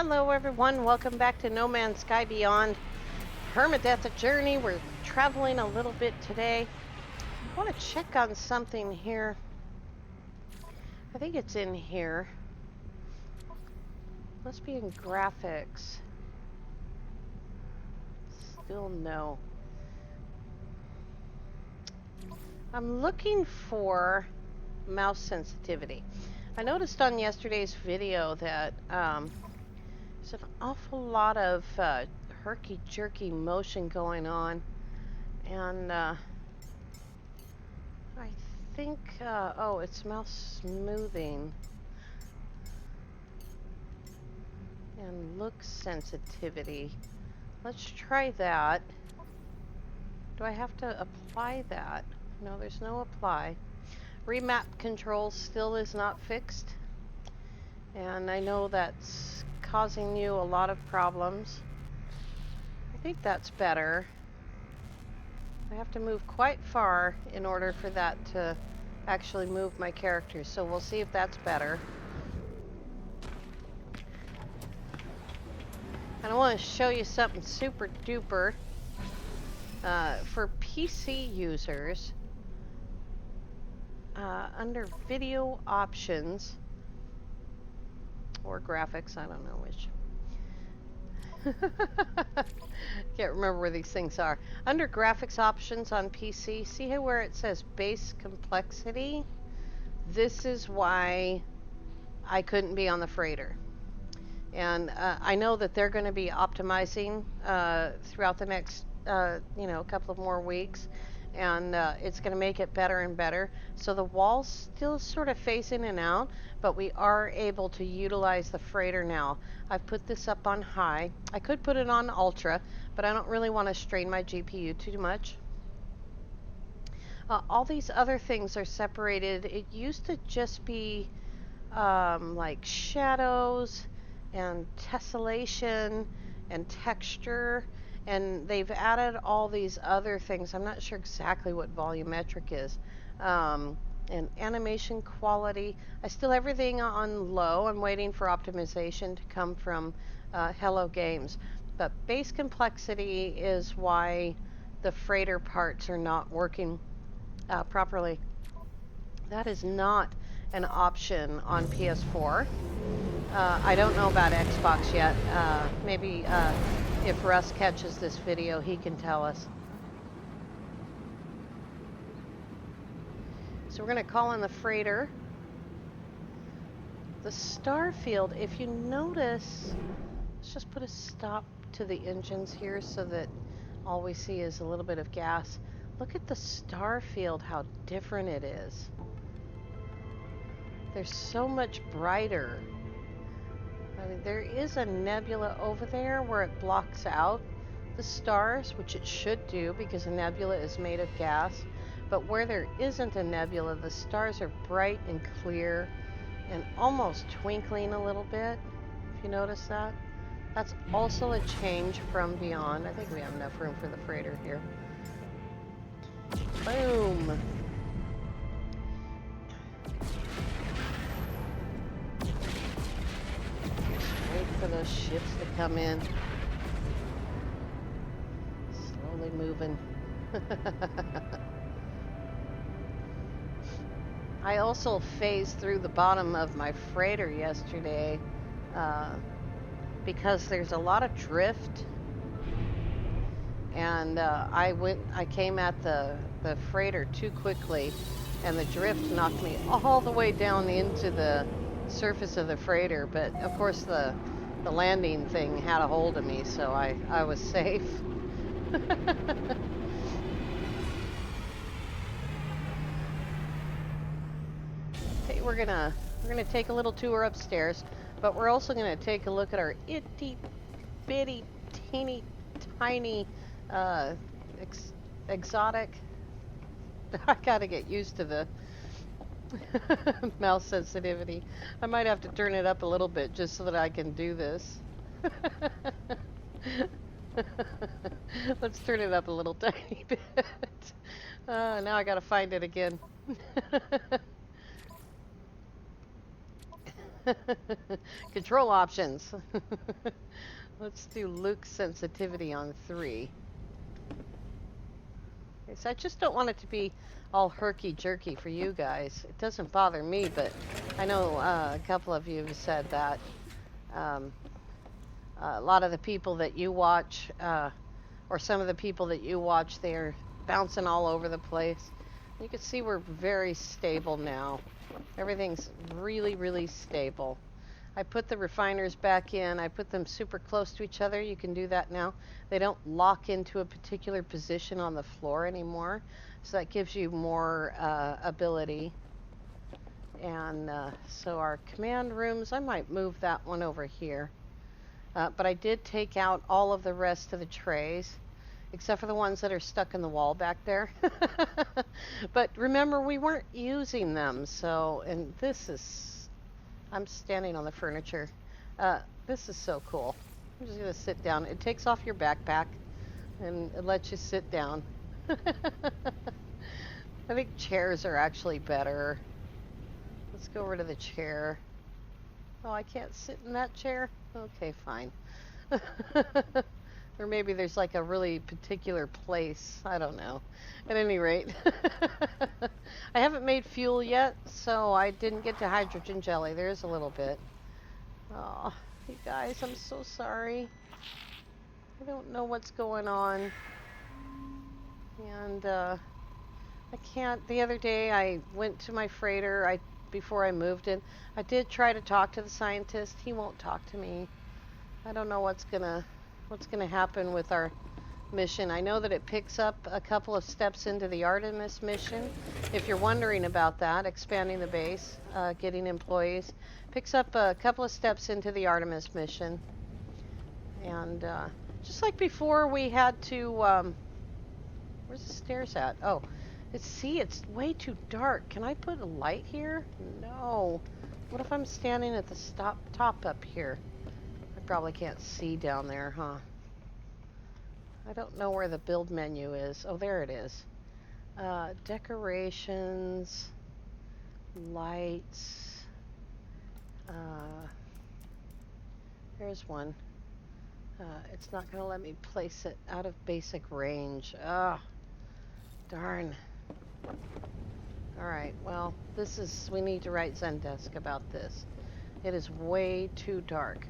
Hello everyone, welcome back to No Man's Sky Beyond Permadeath The Journey. We're traveling a little bit today. I want to check on something here. I think it's in here. Must be in graphics. Still no. I'm looking for mouse sensitivity. I noticed on yesterday's video that there's an awful lot of herky-jerky motion going on, and I think, oh, it's mouse smoothing and look sensitivity. Let's try that. Do I have to apply that? No, there's no apply. Remap control still is not fixed, and I know that's causing you a lot of problems. I think that's better. I have to move quite far in order for that to actually move my character, so we'll see if that's better. And I want to show you something super duper. For PC users, under video options or graphics, I don't know which. Can't remember where these things are. Under graphics options on PC, see here where it says base complexity? This is why I couldn't be on the freighter. And I know that they're going to be optimizing throughout the next couple of more weeks, and it's going to make it better and better. So the walls still sort of phase in and out, but we are able to utilize the freighter now. I've put this up on high. I could put it on ultra, but I don't really want to strain my GPU too much. All these other things are separated. It used to just be like shadows and tessellation and texture, and they've added all these other things. I'm not sure exactly what volumetric is. And animation quality. I still have everything on low. I'm waiting for optimization to come from Hello Games. But base complexity is why the freighter parts are not working properly. That is not an option on PS4. I don't know about Xbox yet. Maybe if Russ catches this video, he can tell us. So we're going to call in the freighter. The star field, if you notice, let's just put a stop to the engines here so that all we see is a little bit of gas. Look at the star field, how different it is. They're so much brighter. I mean, there is a nebula over there where it blocks out the stars, which it should do because a nebula is made of gas. But where there isn't a nebula, the stars are bright and clear and almost twinkling a little bit, if you notice that. That's also a change from beyond. I think we have enough room for the freighter here. Boom! Wait for those ships to come in. Slowly moving. I also phased through the bottom of my freighter yesterday because there's a lot of drift, and I came at the freighter too quickly, and the drift knocked me all the way down into the surface of the freighter. But of course the landing thing had a hold of me, so I was safe. We're gonna take a little tour upstairs, but we're also gonna take a look at our itty bitty teeny tiny exotic. I gotta get used to the mouse sensitivity. I might have to turn it up a little bit just so that I can do this. Let's turn it up a little tiny bit. Now I gotta find it again. Control options. Let's do Luke's sensitivity on 3. Okay, so I just don't want it to be all herky-jerky for you guys. It doesn't bother me, but I know a couple of you have said that. Um, a lot of the people that you watch, or some of the people that you watch, they're bouncing all over the place. You can see we're very stable now. Everything's really, really stable. I put the refiners back in. I put them super close to each other. You can do that now. They don't lock into a particular position on the floor anymore. So that gives you more ability. And so our command rooms, I might move that one over here. But I did take out all of the rest of the trays, except for the ones that are stuck in the wall back there. But remember, we weren't using them. So, and this is, I'm standing on the furniture. This is so cool. I'm just going to sit down. It takes off your backpack and it lets you sit down. I think chairs are actually better. Let's go over to the chair. Oh, I can't sit in that chair? Okay, fine. Or maybe there's like a really particular place. I don't know. At any rate, I haven't made fuel yet, so I didn't get to hydrogen jelly. There is a little bit. Oh, you guys, I'm so sorry. I don't know what's going on. And I can't. The other day I went to my freighter before I moved in. I did try to talk to the scientist. He won't talk to me. I don't know what's gonna happen with our mission. I know that it picks up a couple of steps into the Artemis mission. If you're wondering about that, expanding the base, getting employees, picks up a couple of steps into the Artemis mission. And just like before, we had to. Where's the stairs at? Oh, it's way too dark. Can I put a light here? No. What if I'm standing at the top up here? I probably can't see down there, huh? I don't know where the build menu is. Oh, there it is. Decorations, lights. There's one. It's not going to let me place it out of basic range. Ah, darn. Alright, well, we need to write Zendesk about this. It is way too dark.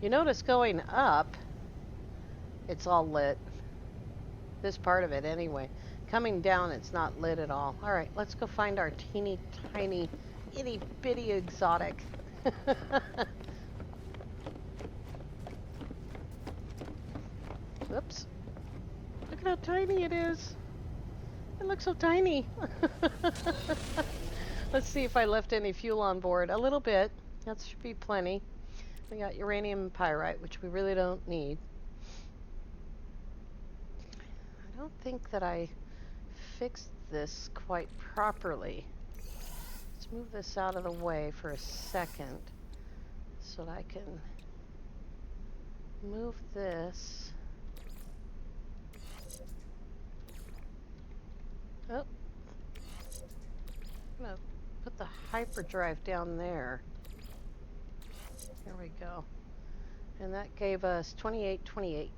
You notice going up, it's all lit. This part of it, anyway. Coming down, it's not lit at all. Alright, let's go find our teeny tiny, itty bitty exotic. Oops. Look at how tiny it is. It looks so tiny. Let's see if I left any fuel on board. A little bit. That should be plenty. We got uranium and pyrite, which we really don't need. I don't think that I fixed this quite properly. Let's move this out of the way for a second so that I can move this. Oh, I'm going to put the hyperdrive down there. There we go. And that gave us 2828.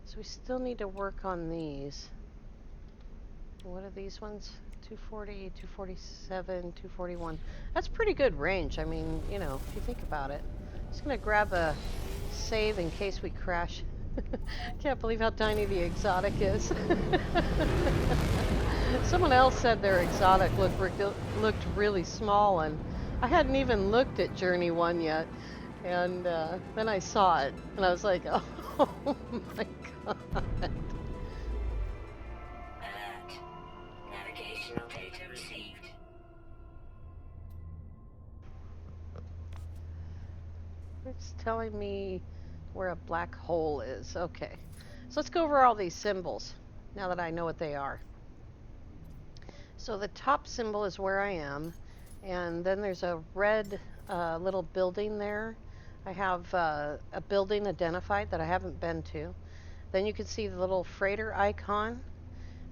So we still need to work on these. What are these ones? 240, 247, 241. That's pretty good range. I mean, you know, if you think about it. Just going to grab a save in case we crash. Can't believe how tiny the exotic is. Someone else said their exotic looked really small, and I hadn't even looked at Journey 1 yet. And then I saw it, and I was like, oh my god. Alert. Navigational data received. It's telling me where a black hole is. Okay. So let's go over all these symbols now that I know what they are. So the top symbol is where I am, and then there's a red little building there. I have a building identified that I haven't been to. Then you can see the little freighter icon.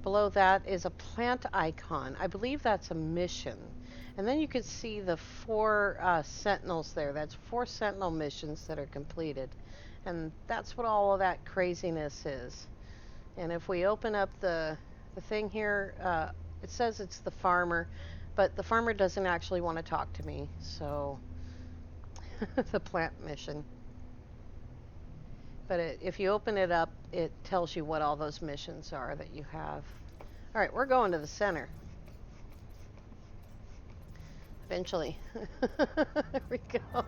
Below that is a plant icon. I believe that's a mission. And then you could see the 4 sentinels there. That's 4 sentinel missions that are completed. And that's what all of that craziness is. And if we open up the thing here, it says it's the farmer, but the farmer doesn't actually want to talk to me, so the plant mission. But if you open it up, it tells you what all those missions are that you have. All right, we're going to the center. Eventually. There we go.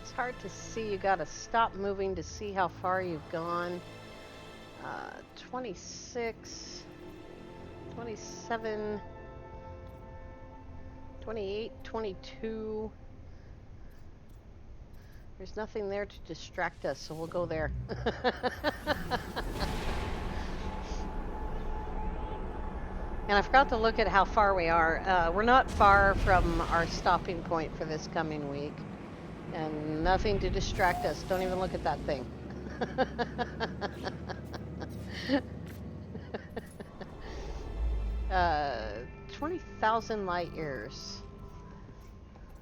It's hard to see. You got to stop moving to see how far you've gone. 26, 27, 28, 22. There's nothing there to distract us, so we'll go there. And I forgot to look at how far we are. We're not far from our stopping point for this coming week. And nothing to distract us. Don't even look at that thing. 20,000 light years.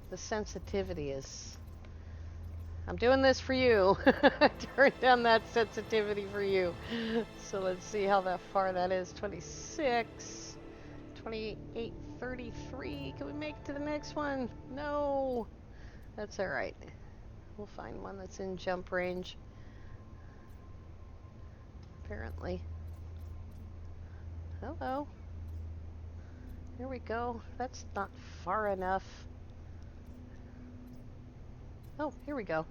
The sensitivity is... I'm doing this for you. Turn down that sensitivity for you. So let's see how far that is. 26, 28, 33. Can we make it to the next one? No. That's all right. We'll find one that's in jump range. Apparently. Hello. Here we go. That's not far enough. Oh, here we go.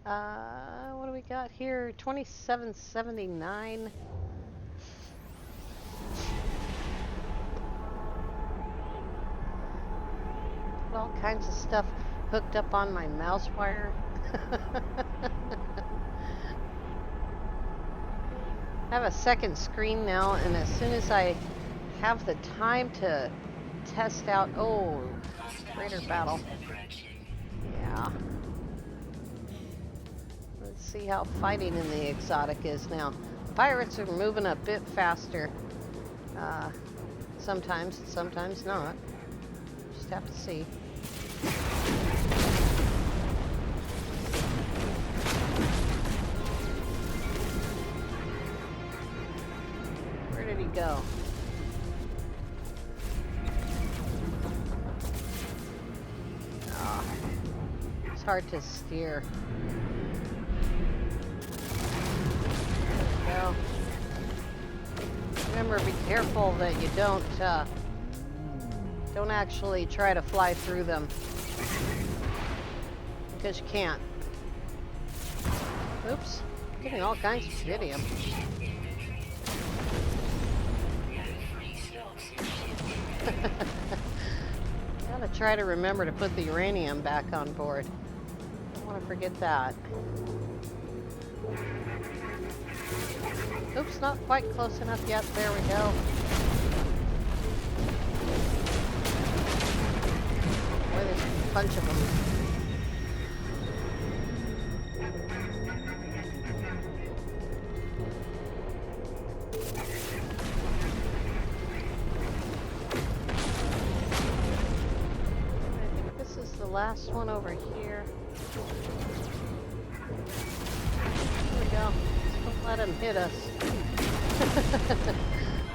What do we got here? 2779. All kinds of stuff hooked up on my mouse wire. I have a second screen now, and as soon as I have the time to test out... Oh, greater battle. Yeah. Let's see how fighting in the exotic is now. Pirates are moving a bit faster. Sometimes not. Just have to see. Where did he go? Oh, it's hard to steer. There we go. Remember, be careful that you don't actually try to fly through them, because you can't. Oops, getting all kinds of tritium. Gotta try to remember to put the uranium back on board. Don't want to forget that. Oops, not quite close enough yet. There we go. Boy, there's a bunch of them. I think this is the last one over here. There we go. Just don't let him hit us.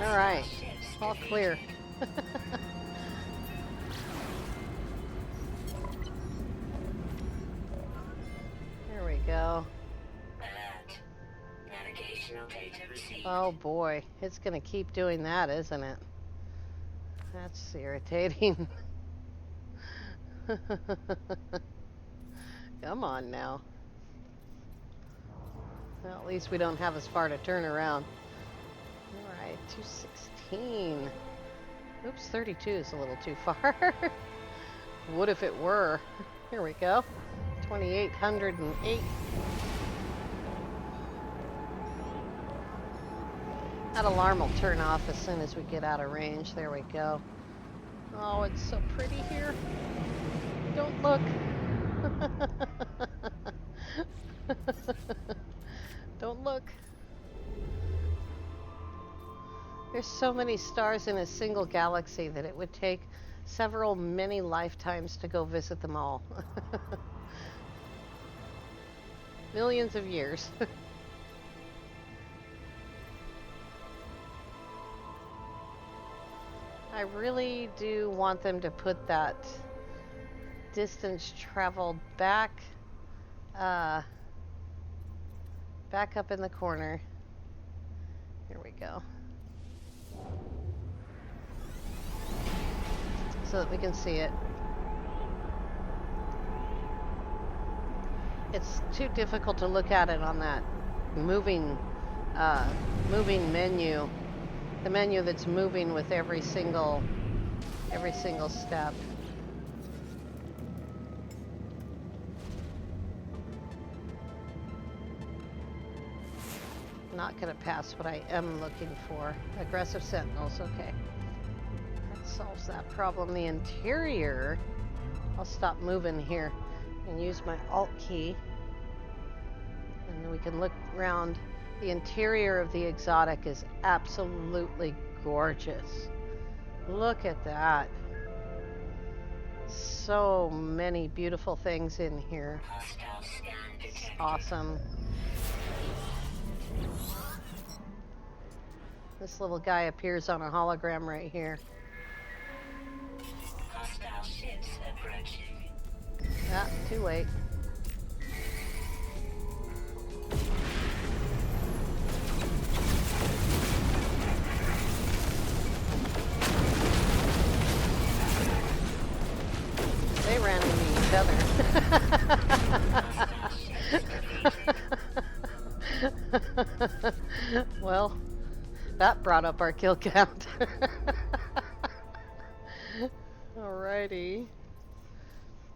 All right, all clear. There we go. Alert. Navigational data received. Oh boy, it's gonna keep doing that, isn't it? That's irritating. Come on now. Well, at least we don't have as far to turn around. Alright, 216. Oops, 32 is a little too far. What if it were? Here we go. 2808. That alarm will turn off as soon as we get out of range. There we go. Oh, it's so pretty here. Don't look. Don't look. There's so many stars in a single galaxy that it would take several many lifetimes to go visit them all. Millions of years. I really do want them to put that distance traveled back up in the corner. Here we go. So that we can see it. It's too difficult to look at it on that moving menu. The menu that's moving with every single step. Not gonna pass what I am looking for. Aggressive sentinels, okay. That solves that problem. The interior, I'll stop moving here and use my Alt key. And then we can look around. The interior of the exotic is absolutely gorgeous. Look at that. So many beautiful things in here. It's awesome. This little guy appears on a hologram right here. Hostile ships approaching. Ah, too late. They ran into each other. Well, that brought up our kill count. Alrighty.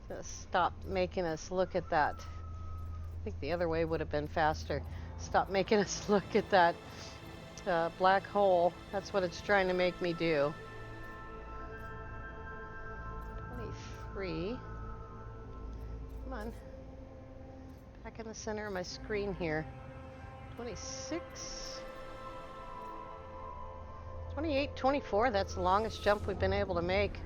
Just stop making us look at that. I think the other way would have been faster. Stop making us look at that black hole. That's what it's trying to make me do. 23. Come on. Back in the center of my screen here. 26. 28, 24. That's the longest jump we've been able to make.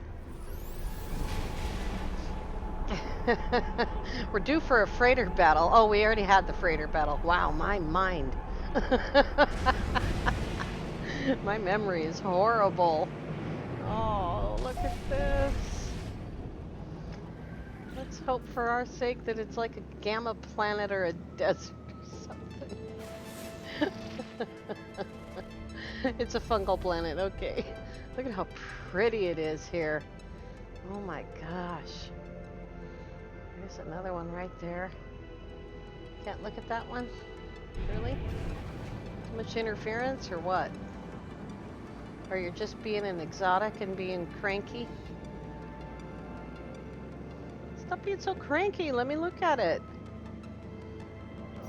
We're due for a freighter battle. Oh, we already had the freighter battle. Wow, my mind. My memory is horrible. Oh, look at this. Let's hope for our sake that it's like a gamma planet or a desert or something. It's a fungal planet, okay. Look at how pretty it is here. Oh my gosh. There's another one right there. Can't look at that one? Really? Too much interference or what? Or you're just being an exotic and being cranky? Stop being so cranky. Let me look at it.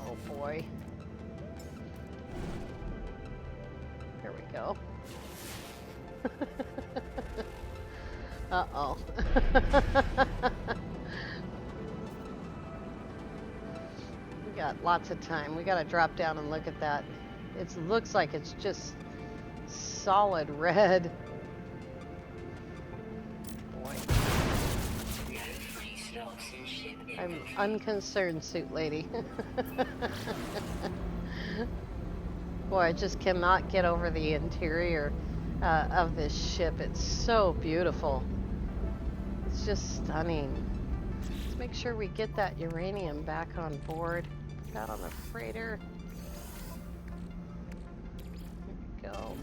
Oh boy. There we go. Uh-oh. We got lots of time. We gotta drop down and look at that. It looks like it's just solid red. Boy. I'm unconcerned, suit lady. Boy, I just cannot get over the interior of this ship. It's so beautiful. It's just stunning. Let's make sure we get that uranium back on board. Got on the freighter. Here we go.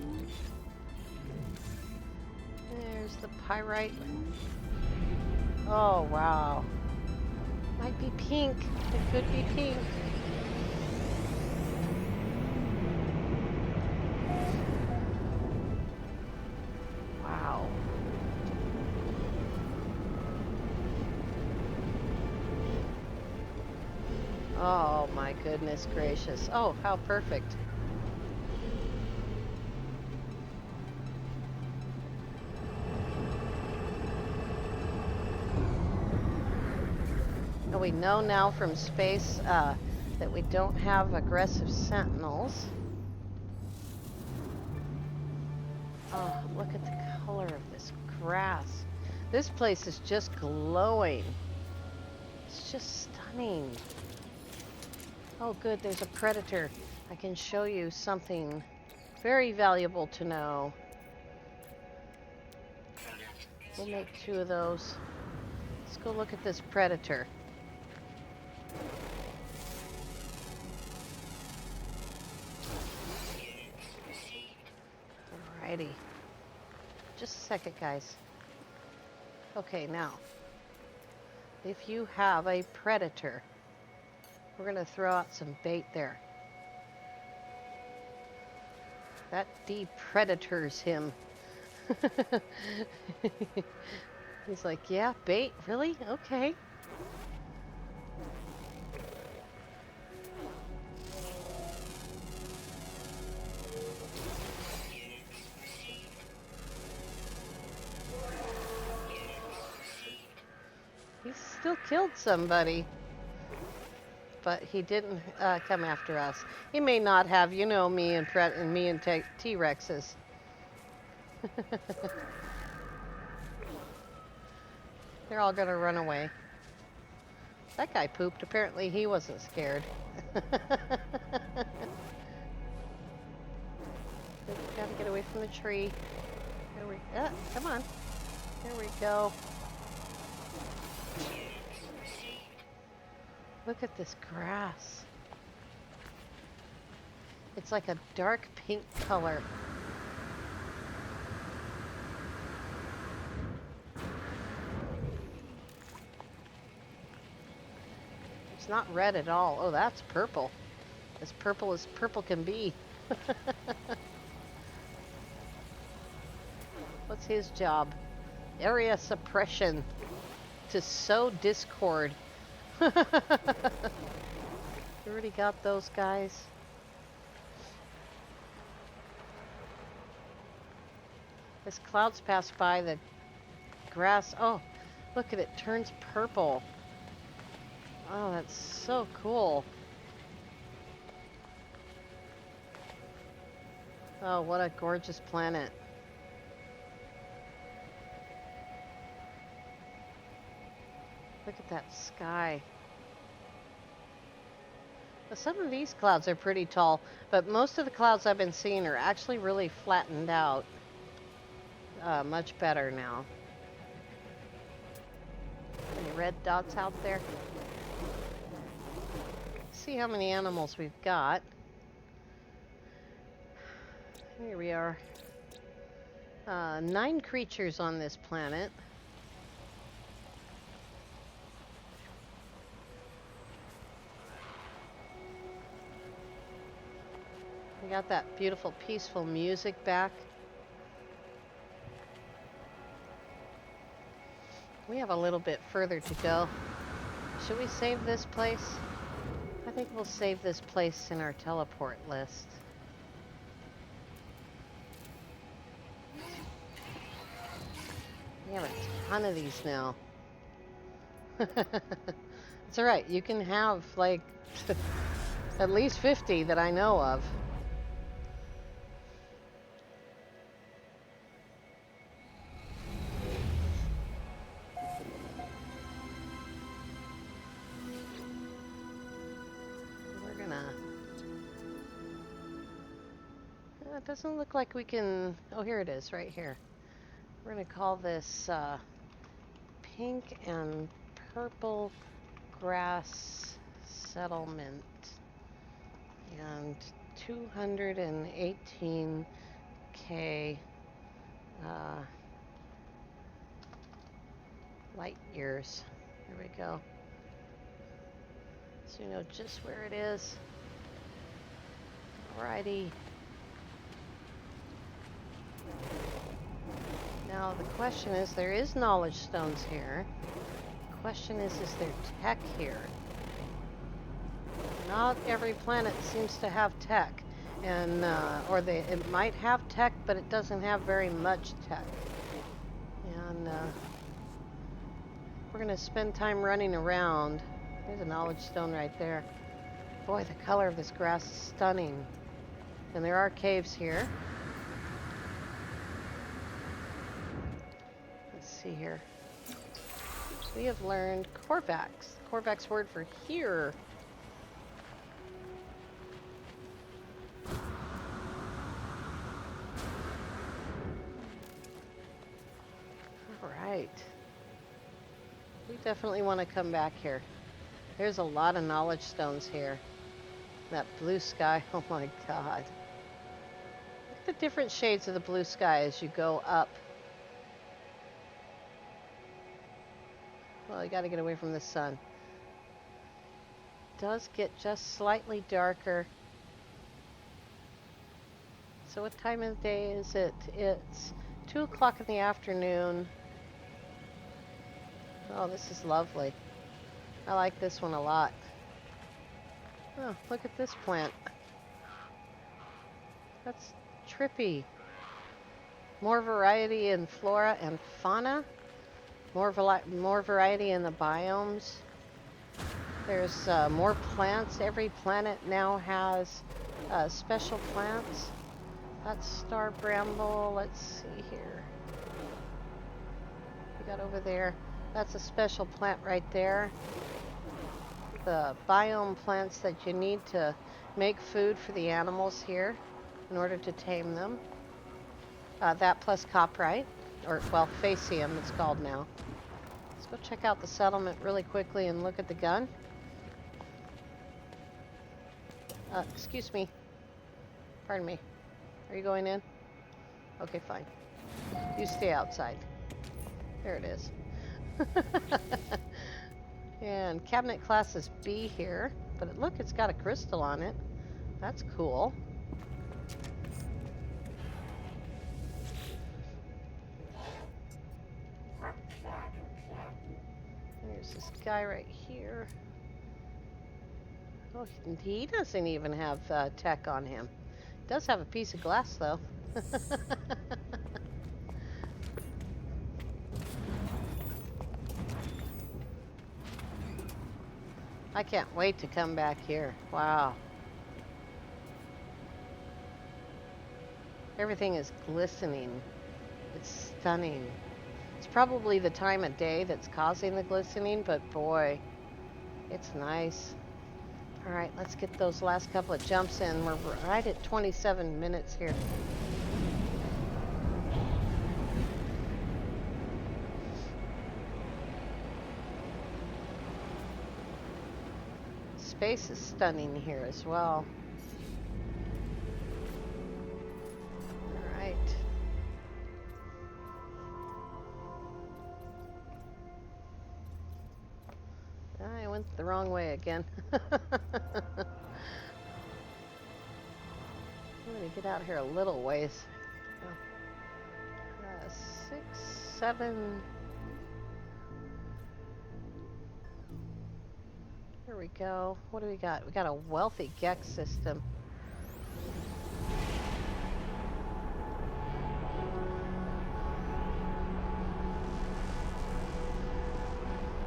There's the pyrite. Oh, wow. Might be pink. It could be pink. Wow. Oh my goodness gracious. Oh, how perfect. And we know now from space that we don't have aggressive sentinels. grass. This place is just glowing. It's just stunning. Oh, good, there's a predator. I can show you something very valuable to know. We'll make 2 of those. Let's go look at this predator. Alrighty. Just a second, guys. Okay, now, if you have a predator, we're going to throw out some bait there. That de-predators him. He's like, yeah, bait? Really? Okay. He still killed somebody. But he didn't come after us. He may not have, you know, me and T-Rexes. They're all gonna run away. That guy pooped. Apparently he wasn't scared. Gotta get away from the tree. There we go. Come on. There we go. Look at this grass. It's like a dark pink color. It's not red at all. Oh, that's purple. As purple can be. What's his job? Area suppression. To sow discord. You already got those guys? As clouds pass by, the grass... Oh, look at it. Turns purple. Oh, that's so cool. Oh, what a gorgeous planet. Look at that sky. Well, some of these clouds are pretty tall, but most of the clouds I've been seeing are actually really flattened out. Much better now. Any red dots out there? See how many animals we've got. Here we are. 9 creatures on this planet. We got that beautiful, peaceful music back. We have a little bit further to go. Should we save this place? I think we'll save this place in our teleport list. We have a ton of these now. It's alright, you can have like at least 50 that I know of. It doesn't look like we can... Oh, here it is, right here. We're going to call this Pink and Purple Grass Settlement. And 218K light years. There we go. So you know just where it is. Alrighty. Now the question is, there is knowledge stones here. The question is there tech here? Not every planet seems to have tech, and it might have tech, but it doesn't have very much tech. And we're gonna spend time running around. There's a knowledge stone right there. Boy, the color of this grass is stunning. And there are caves here. see here. We have learned Korvax. Korvax word for here. All right. We definitely want to come back here. There's a lot of knowledge stones here. That blue sky, oh my god. Look at the different shades of the blue sky as you go up. Well, you got to get away from the sun. It does get just slightly darker. So what time of the day is it? It's 2 o'clock in the afternoon. Oh, this is lovely. I like this one a lot. Oh, look at this plant. That's trippy. More variety in flora and fauna. More variety in the biomes. There's more plants. Every planet now has special plants. That's star bramble. Let's see here. We got over there. That's a special plant right there. The biome plants that you need to make food for the animals here in order to tame them. That plus coprite, or well, facium it's called now. Let's go check out the settlement really quickly and look at the gun. Excuse me. Pardon me. Are you going in? Okay, fine. You stay outside. There it is. And cabinet class is B here, but look, it's got a crystal on it. That's cool. There's this guy right here. Oh, he doesn't even have tech on him. Does have a piece of glass though. I can't wait to come back here. Wow. Everything is glistening. It's stunning. It's probably the time of day that's causing the glistening, but boy, it's nice. All right, let's get those last couple of jumps in. We're right at 27 minutes here. Space is stunning here as well. All right. I went the wrong way again. I'm going to get out here a little ways. 6, 7. Here we go. What do we got? We got a wealthy Gex system.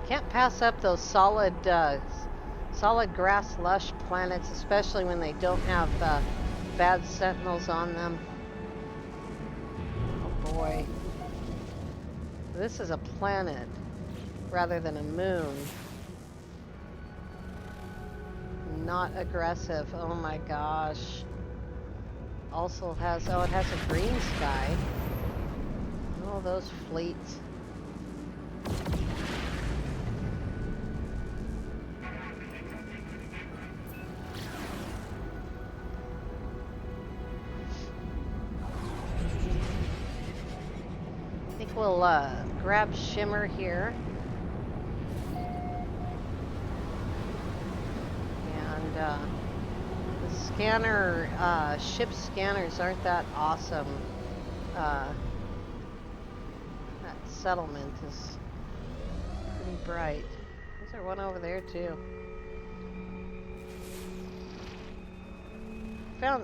Can't pass up those solid grass lush planets, especially when they don't have bad sentinels on them. Oh boy. This is a planet rather than a moon. Not aggressive. Oh my gosh. Also has, oh, it has a green sky. Oh, those fleets. I think we'll grab Shimmer here. The scanner, ship scanners aren't that awesome. That settlement is pretty bright. Is there one over there too?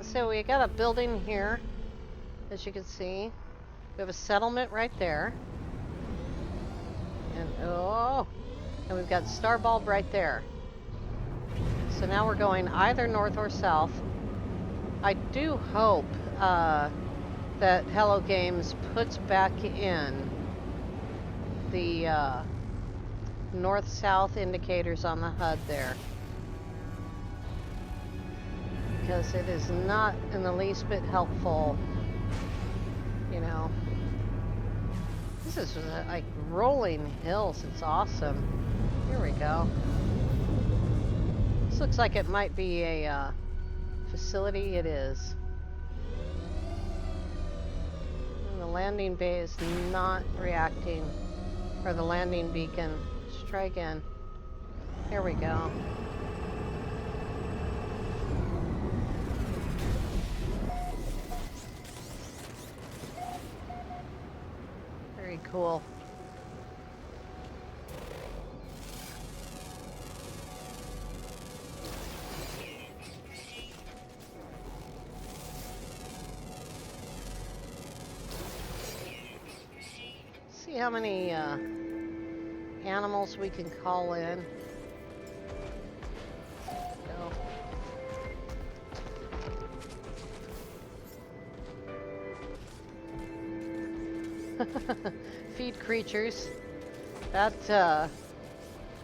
So we got a building here, as you can see. We have a settlement right there. And and we've got Star Bulb right there. So now we're going either north or south. I do hope that Hello Games puts back in the north-south indicators on the HUD there, because it is not in the least bit helpful, you know. This is like rolling hills. It's awesome. Here we go. This looks like it might be a facility. It is. And the landing bay is not reacting, or the landing beacon. Let's try again. Here we go. Very cool. See how many animals we can call in. Go. Feed creatures. That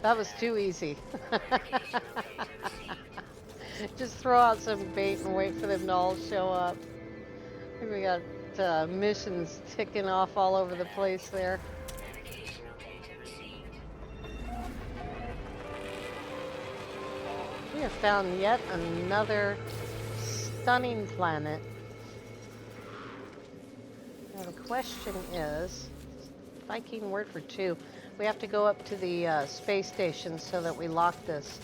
was too easy. Just throw out some bait and wait for them to all show up. I think we got missions ticking off all over the place there. We have found yet another stunning planet. Now the question is, Viking word for two. We have to go up to the space station so that we lock this.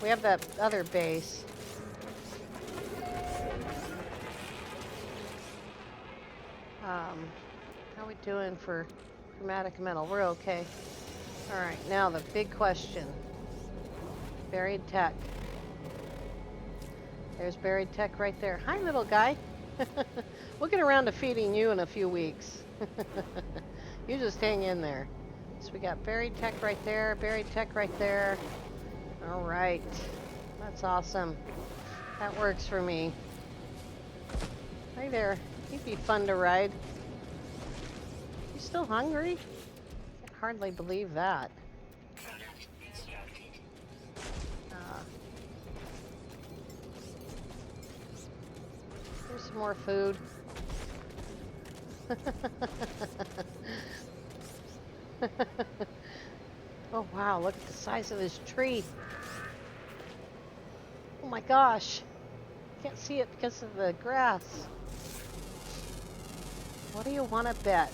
We have that other base. How are we doing for chromatic metal? We're okay. All right, now the big question. Buried tech. There's buried tech right there. Hi, little guy. We'll get around to feeding you in a few weeks. You just hang in there. So we got buried tech right there, buried tech right there. All right. That's awesome. That works for me. Hi there. He'd be fun to ride. You still hungry? I can hardly believe that. Here's some more food. Oh wow, look at the size of this tree. Oh my gosh. Can't see it because of the grass. What do you want to bet?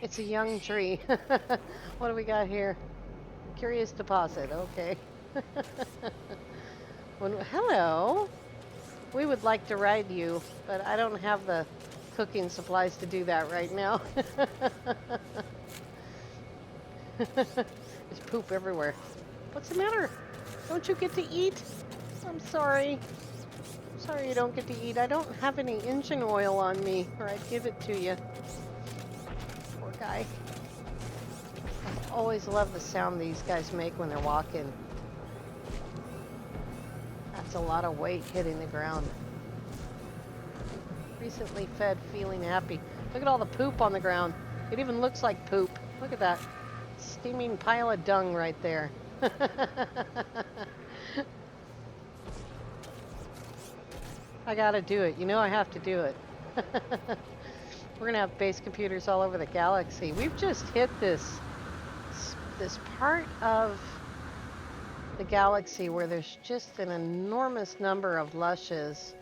It's a young tree. What do we got here? Curious deposit. Okay. Hello. We would like to ride you, but I don't have the cooking supplies to do that right now. There's poop everywhere. What's the matter? Don't you get to eat? I'm sorry. Sorry you don't get to eat. I don't have any engine oil on me, or I'd give it to you. Poor guy. I always love the sound these guys make when they're walking. That's a lot of weight hitting the ground. Recently fed, feeling happy. Look at all the poop on the ground. It even looks like poop. Look at that steaming pile of dung right there. I gotta do it. You know I have to do it. We're gonna have base computers all over the galaxy. We've just hit this part of the galaxy where there's just an enormous number of lushes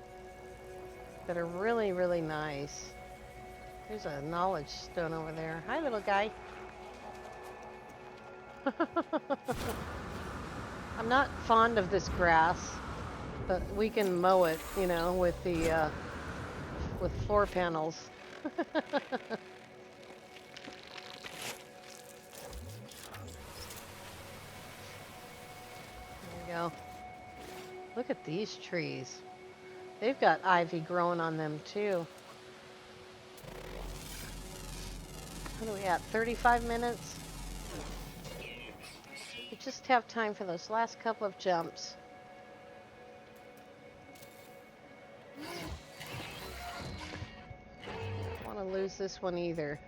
that are really, really nice. There's a knowledge stone over there. Hi, little guy. I'm not fond of this grass, but we can mow it, you know, with the with floor panels. There we go. Look at these trees. They've got ivy growing on them too. What are we at? 35 minutes? We just have time for those last couple of jumps. Don't want to lose lose this one either.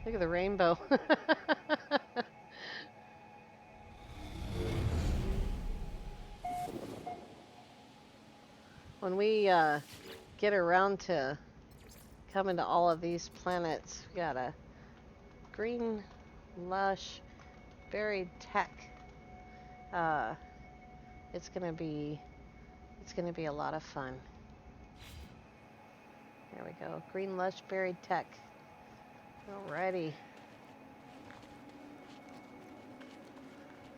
Look at the rainbow. When we get around to coming to all of these planets, we got a Green Lush buried tech. It's gonna be a lot of fun. There we go. Green Lush buried tech. Alrighty.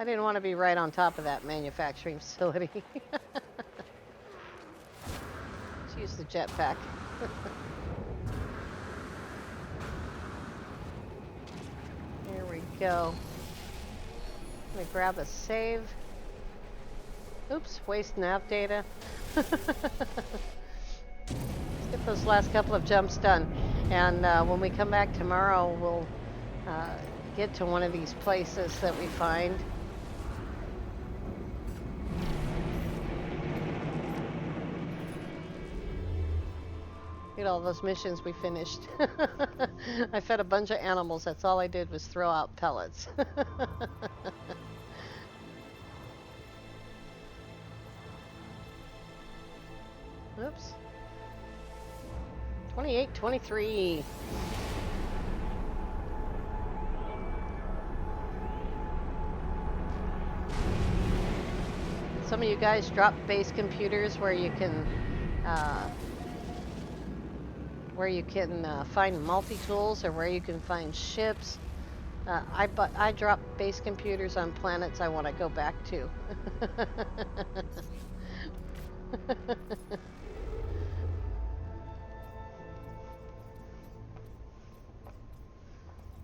I didn't want to be right on top of that manufacturing facility. Let's use the jetpack. There we go. Let me grab a save. Oops, waste nav data. Let's get those last couple of jumps done. And when we come back tomorrow, we'll get to one of these places that we find. Look at all those missions we finished. I fed a bunch of animals. That's all I did was throw out pellets. Oops. 28-23. Some of you guys drop base computers where you can find multi-tools or where you can find ships. I drop base computers on planets I want to go back to.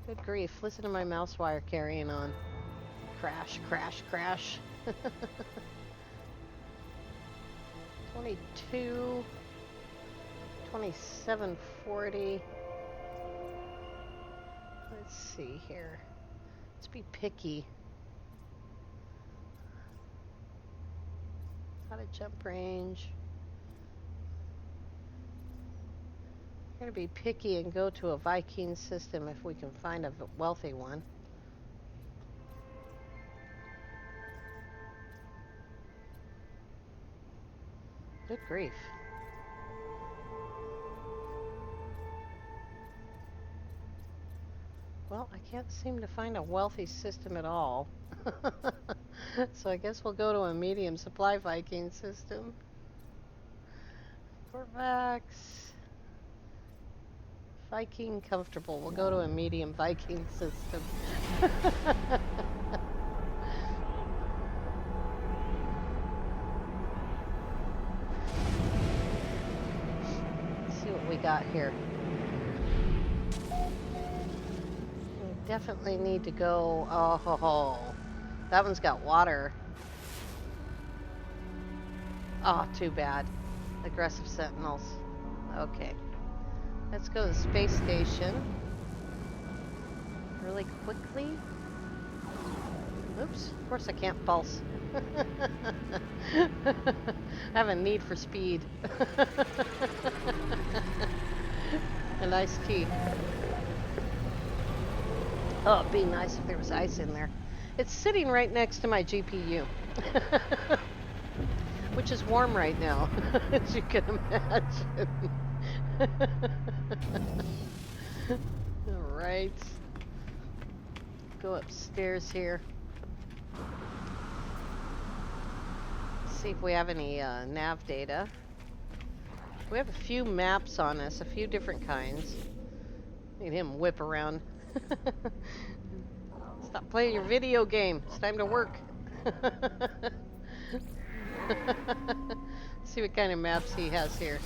Good grief, listen to my mouse wire carrying on. Crash, crash, crash. 22, 2740. Let's see here. Let's be picky. Out of jump range. We're going to be picky and go to a Viking system if we can find a wealthy one. Good grief. Well, I can't seem to find a wealthy system at all. So I guess we'll go to a medium supply Viking system. Corvax. Viking comfortable. We'll go to a medium Viking system. Let's see what we got here. We definitely need to go. Oh, that one's got water. Oh, too bad. Aggressive sentinels. Okay. Let's go to the space station really quickly. Oops, of course I can't pulse. I have a need for speed. An iced tea. Oh, it'd be nice if there was ice in there. It's sitting right next to my GPU. Which is warm right now, as you can imagine. Alright. Go upstairs here. See if we have any nav data. We have a few maps on us, a few different kinds. Need him whip around. Stop playing your video game. It's time to work. See what kind of maps he has here.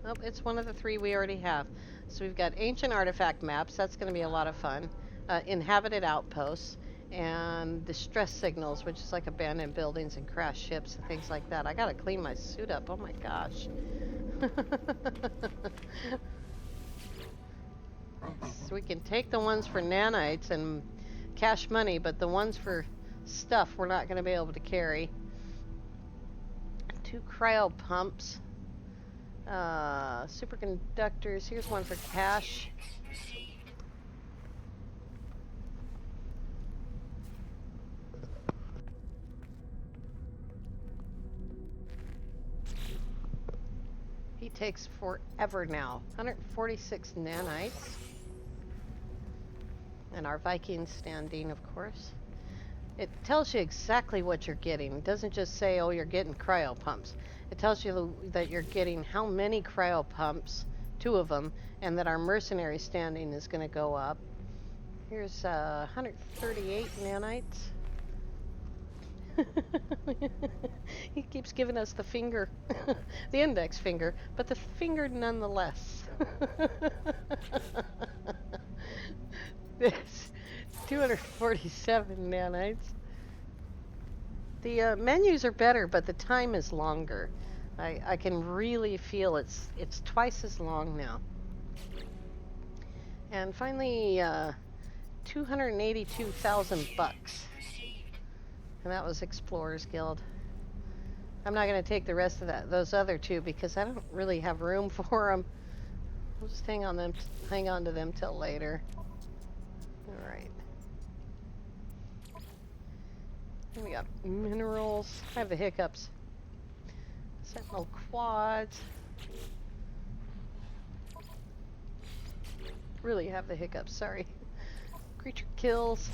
Oh, it's one of the three we already have. So we've got ancient artifact maps. That's going to be a lot of fun. Inhabited outposts and distress signals, which is like abandoned buildings and crashed ships and things like that. I got to clean my suit up. Oh my gosh. So we can take the ones for nanites and cash money, but the ones for stuff we're not going to be able to carry. 2 cryo pumps. Superconductors. Here's one for cash. He takes forever now. 146 nanites. And our Viking standing, of course. It tells you exactly what you're getting. It doesn't just say, oh, you're getting cryo pumps. It tells you that you're getting how many cryo pumps, 2 of them, and that our mercenary standing is going to go up. Here's 138 nanites. He keeps giving us the finger, the index finger, but the finger nonetheless. This 247 nanites. The menus are better, but the time is longer. I can really feel it's twice as long now. And finally, 282,000 bucks. And that was Explorers Guild. I'm not going to take the rest of those other 2 because I don't really have room for them. We'll just hang on to them till later. All right. And we got minerals. I have the hiccups. Sentinel quads. Really have the hiccups, sorry. Creature kills.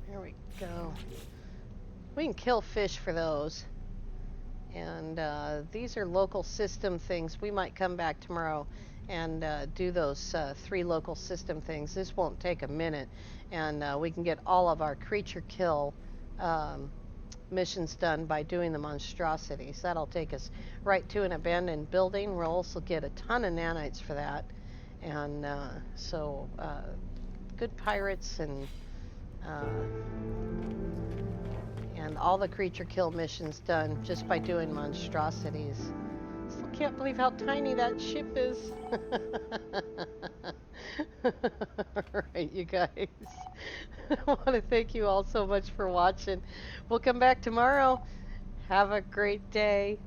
There we go. We can kill fish for those. And these are local system things. We might come back tomorrow and do those 3 local system things. This won't take a minute. And we can get all of our creature kill missions done by doing the monstrosities. That'll take us right to an abandoned building. We'll also get a ton of nanites for that. And so good pirates and all the creature kill missions done just by doing monstrosities. Still can't believe how tiny that ship is. Alright, you guys. I want to thank you all so much for watching. We'll come back tomorrow. Have a great day.